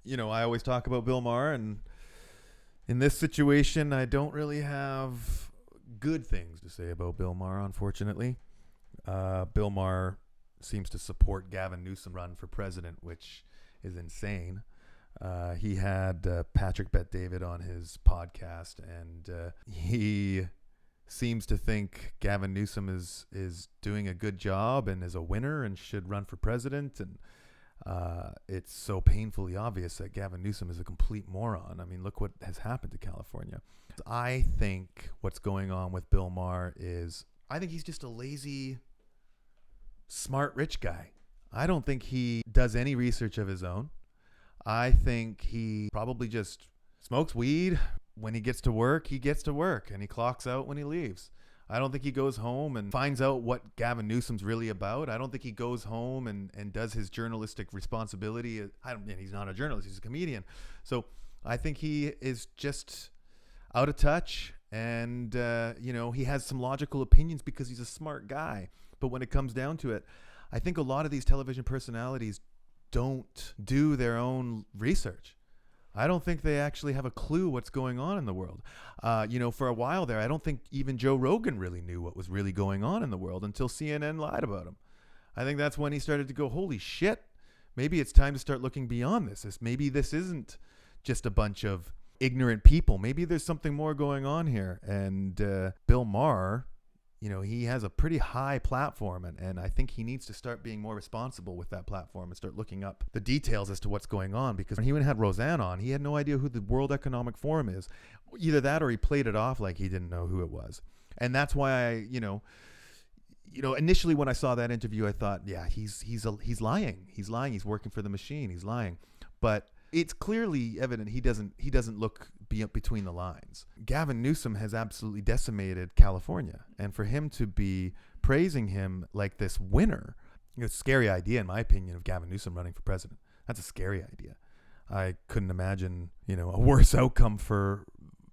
I always talk about Bill Maher, and in this situation, I don't really have good things to say about Bill Maher, unfortunately. Bill Maher seems to support Gavin Newsom run for president, which is insane. He had Patrick Bet-David on his podcast, and he seems to think Gavin Newsom is doing a good job and is a winner and should run for president. And it's so painfully obvious that Gavin Newsom is a complete moron. I mean, look what has happened to California. I think what's going on with Bill Maher is, I think he's just a lazy, smart, rich guy. I don't think he does any research of his own. I think he probably just smokes weed. When he gets to work, and he clocks out when he leaves. I don't think he goes home and finds out what Gavin Newsom's really about. I don't think he goes home and does his journalistic responsibility. He's not a journalist, he's a comedian. So I think he is just out of touch, and he has some logical opinions because he's a smart guy. But when it comes down to it, I think a lot of these television personalities don't do their own research. I don't think they actually have a clue what's going on in the world. For a while there, I don't think even Joe Rogan really knew what was really going on in the world until CNN lied about him. I think that's when he started to go, holy shit, maybe it's time to start looking beyond this. Maybe this isn't just a bunch of ignorant people. Maybe there's something more going on here. And Bill Maher, he has a pretty high platform, and I think he needs to start being more responsible with that platform and start looking up the details as to what's going on. Because when he had Roseanne on, he had no idea who the World Economic Forum is. Either that or he played it off like he didn't know who it was. And that's why initially when I saw that interview, I thought, yeah, he's lying. He's lying. He's working for the machine. He's lying. But it's clearly evident he doesn't look between the lines. Gavin Newsom has absolutely decimated California, and for him to be praising him like this winner, it's a scary idea in my opinion of Gavin Newsom running for president. That's a scary idea. I couldn't imagine a worse outcome for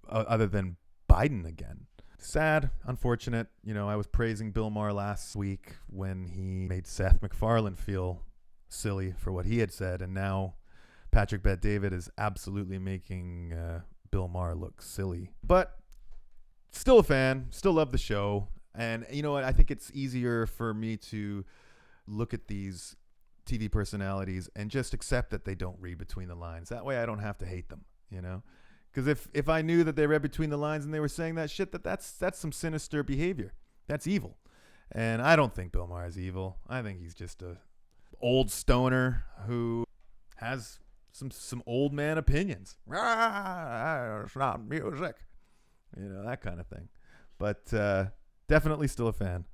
other than Biden again. Sad, unfortunate. I was praising Bill Maher last week when he made Seth MacFarlane feel silly for what he had said, and now Patrick Bet-David is absolutely making Bill Maher look silly. But still a fan, still love the show. And you know what? I think it's easier for me to look at these TV personalities and just accept that they don't read between the lines. That way I don't have to hate them, Because if I knew that they read between the lines and they were saying that shit, that's some sinister behavior. That's evil. And I don't think Bill Maher is evil. I think he's just a old stoner who has some old man opinions. It's not music. That kind of thing. But definitely still a fan.